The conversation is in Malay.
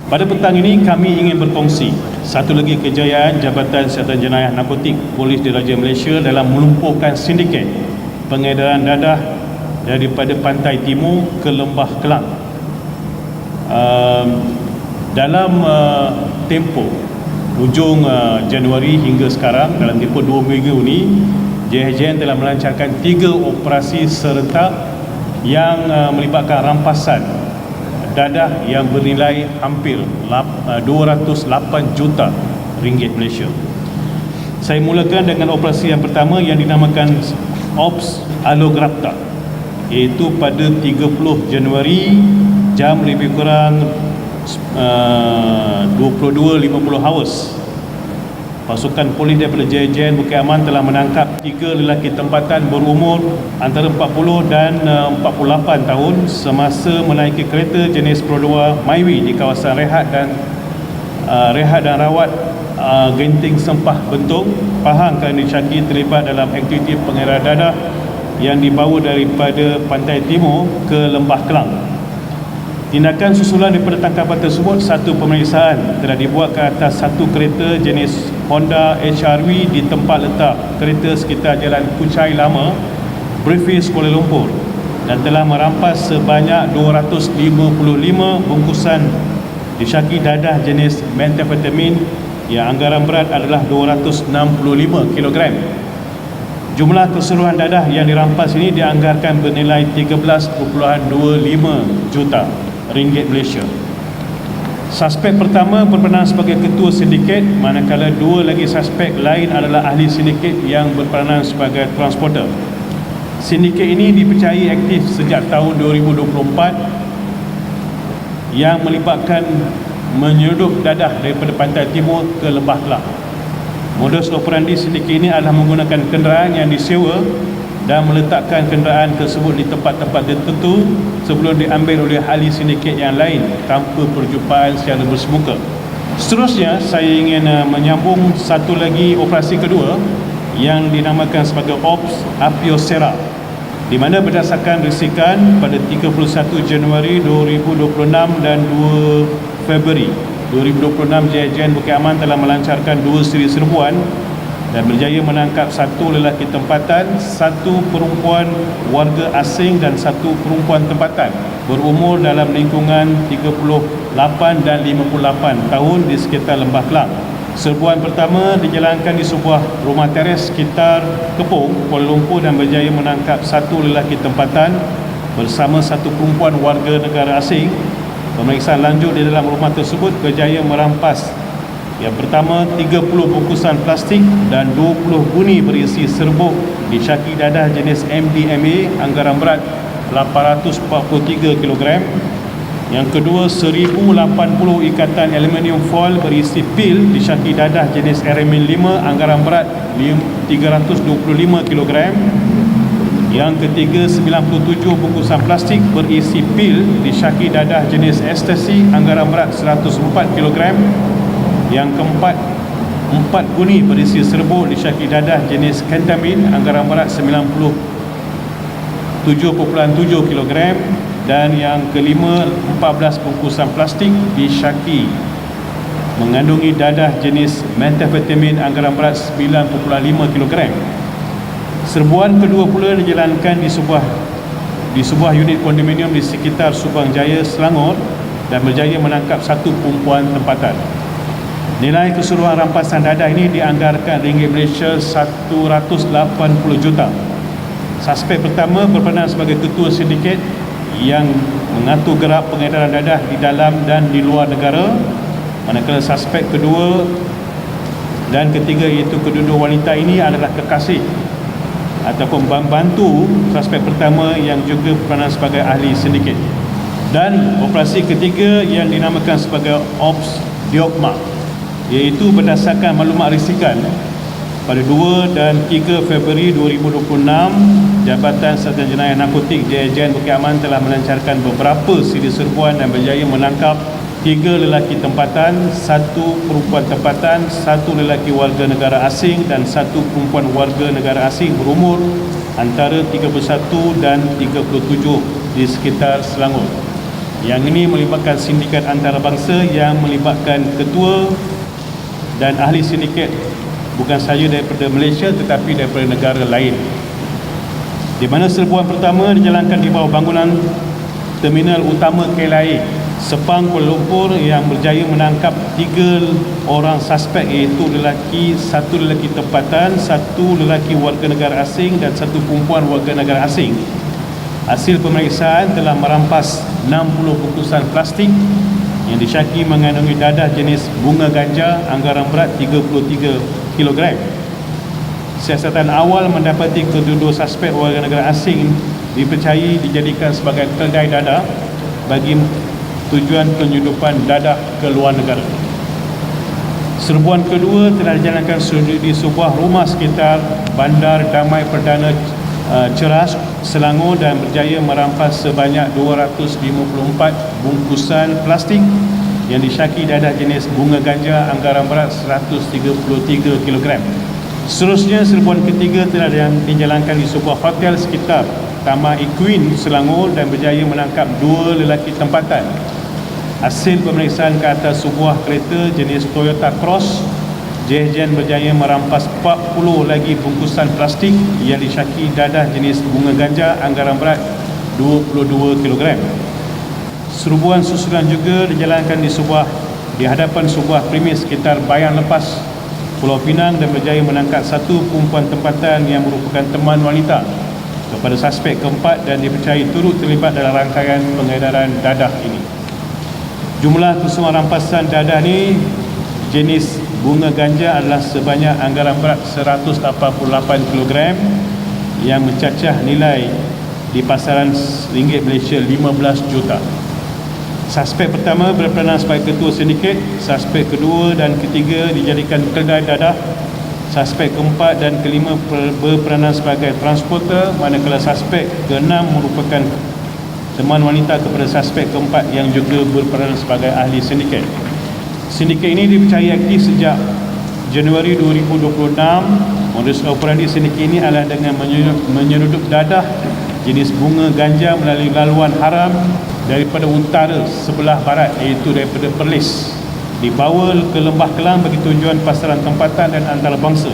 Pada petang ini kami ingin berkongsi satu lagi kejayaan Jabatan Siasatan Jenayah Narkotik Polis Diraja Malaysia dalam melumpuhkan sindiket pengedaran dadah daripada pantai timur ke Lembah Kelang. Dalam tempoh hujung Januari hingga sekarang, dalam tempoh 2 minggu ini, JHJN telah melancarkan 3 operasi serentak yang melibatkan rampasan dadah yang bernilai hampir 208 juta ringgit Malaysia. Saya mulakan dengan operasi yang pertama yang dinamakan Ops Alograpta, iaitu pada 30 Januari jam lebih kurang 22.50 hours. Pasukan polis daripada JHJN Bukit Aman telah menangkap 3 lelaki tempatan berumur antara 40 dan 48 tahun semasa menaiki kereta jenis Pro 2 Myvi di kawasan rehat dan rawat Genting Sempah Bentong, Pahang, kerana disyaki terlibat dalam aktiviti pengedaran dadah yang dibawa daripada pantai timur ke Lembah Kelang. Tindakan susulan daripada tangkapan tersebut, satu pemeriksaan telah dibuat ke atas satu kereta jenis Honda HRV di tempat letak kereta sekitar Jalan Kuchai Lama, Brevis, Kuala Lumpur, dan telah merampas sebanyak 255 bungkusan disyaki dadah jenis methamphetamine yang anggaran berat adalah 265 kg. Jumlah keseluruhan dadah yang dirampas ini dianggarkan bernilai 13.25 juta ringgit Malaysia. Suspek pertama berperanan sebagai ketua sindiket, manakala 2 lagi suspek lain adalah ahli sindiket yang berperanan sebagai transporter. Sindiket ini dipercayai aktif sejak tahun 2024 yang melibatkan menyeruduk dadah daripada pantai timur ke Lembah Kelang. Modus operandi sindiket ini adalah menggunakan kenderaan yang disewa dan meletakkan kenderaan tersebut di tempat-tempat tertentu sebelum diambil oleh ahli sindiket yang lain tanpa perjumpaan secara bersemuka. Seterusnya, saya ingin menyambung satu lagi operasi kedua yang dinamakan sebagai Ops Apiosera, di mana berdasarkan risikan pada 31 Januari 2026 dan 2 Februari 2026, JHJN Bukit Aman telah melancarkan 2 siri serbuan dan berjaya menangkap 1 lelaki tempatan, 1 perempuan warga asing dan 1 perempuan tempatan berumur dalam lingkungan 38 dan 58 tahun di sekitar Lembah Kelang. Serbuan pertama dijalankan di sebuah rumah teres sekitar Kepong, Kuala Lumpur, dan berjaya menangkap 1 lelaki tempatan bersama 1 perempuan warga negara asing. Pemeriksaan lanjut di dalam rumah tersebut berjaya merampas yang pertama 30 bungkusan plastik dan 20 buni berisi serbuk disyaki dadah jenis MDMA anggaran berat 843 kg. Yang kedua 1080 ikatan aluminium foil berisi pil disyaki dadah jenis RMN 5 anggaran berat 325 kg. Yang ketiga 97 bungkusan plastik berisi pil disyaki dadah jenis ecstasy anggaran berat 104 kg. Yang keempat 4 buni berisi serbuk disyaki dadah jenis kentamin anggaran berat 97.7 kg. Dan yang kelima 14 bungkusan plastik disyaki mengandungi dadah jenis methamphetamine anggaran berat 9.5 kg. Serbuan kedua pula dijalankan di sebuah unit kondominium di sekitar Subang Jaya, Selangor, dan berjaya menangkap 1 perempuan tempatan. Nilai keseluruhan rampasan dadah ini dianggarkan ringgit Malaysia 180 juta. Suspek pertama berperanan sebagai ketua sindiket yang mengatur gerak pengedaran dadah di dalam dan di luar negara, manakala suspek kedua dan ketiga, iaitu kedua wanita ini adalah kekasih ataupun pembantu suspek pertama yang juga berperanan sebagai ahli sindiket. Dan operasi ketiga yang dinamakan sebagai Ops Diokma, iaitu berdasarkan maklumat risikan pada 2 dan 3 Februari 2026, Jabatan Siasatan Jenayah Narkotik JHJN Bukit Aman telah melancarkan beberapa siri serbuan dan berjaya menangkap 3 lelaki tempatan, 1 perempuan tempatan, 1 lelaki warga negara asing dan 1 perempuan warga negara asing berumur antara 31 dan 37 di sekitar Selangor. Yang ini melibatkan sindikat antarabangsa yang melibatkan ketua dan ahli sindiket bukan sahaja daripada Malaysia tetapi daripada negara lain, di mana serbuan pertama dijalankan di bawah bangunan terminal utama KLIA Sepang Kuala Lumpur yang berjaya menangkap 3 orang suspek, iaitu satu lelaki tempatan, satu lelaki warga negara asing dan satu perempuan warga negara asing. Hasil pemeriksaan telah merampas 60 bungkusan plastik yang disyaki mengandungi dadah jenis bunga ganja anggaran berat 33 kg. Siasatan awal mendapati kedua-dua suspek warga negara asing dipercayai dijadikan sebagai kedai dadah bagi tujuan penyelundupan dadah ke luar negara. Serbuan kedua telah dijalankan di sebuah rumah sekitar Bandar Damai Perdana Ceras, Selangor dan berjaya merampas sebanyak 254 bungkusan plastik yang disyaki dadah jenis bunga ganja anggaran berat 133 kg. Seterusnya, serbuan ketiga telah dijalankan di sebuah hotel sekitar Taman Equine, Selangor dan berjaya menangkap 2 lelaki tempatan. Hasil pemeriksaan ke atas sebuah kereta jenis Toyota Cross, JHN berjaya merampas 40 lagi bungkusan plastik yang disyaki dadah jenis bunga ganja anggaran berat 22 kg. Serbuan susulan juga dijalankan di hadapan sebuah premis sekitar Bayan Lepas, Pulau Pinang dan berjaya menangkap 1 perempuan tempatan yang merupakan teman wanita kepada suspek keempat dan dipercayai turut terlibat dalam rangkaian pengedaran dadah ini. Jumlah keseluruhan rampasan dadah ni jenis bunga ganja adalah sebanyak anggaran berat 188 kg yang mencacah nilai di pasaran ringgit Malaysia 15 juta. Suspek pertama berperanan sebagai ketua sindiket, suspek kedua dan ketiga dijadikan kedai dadah, suspek keempat dan kelima berperanan sebagai transporter, manakala suspek keenam merupakan teman wanita kepada suspek keempat yang juga berperanan sebagai ahli sindiket. Sindiket ini dipercayai aktif sejak Januari 2026. Modus operandi sindiket ini adalah dengan menyeludup dadah jenis bunga ganja melalui laluan haram daripada utara sebelah barat, iaitu daripada Perlis, dibawa ke Lembah Kelang bagi tujuan pasaran tempatan dan antarabangsa.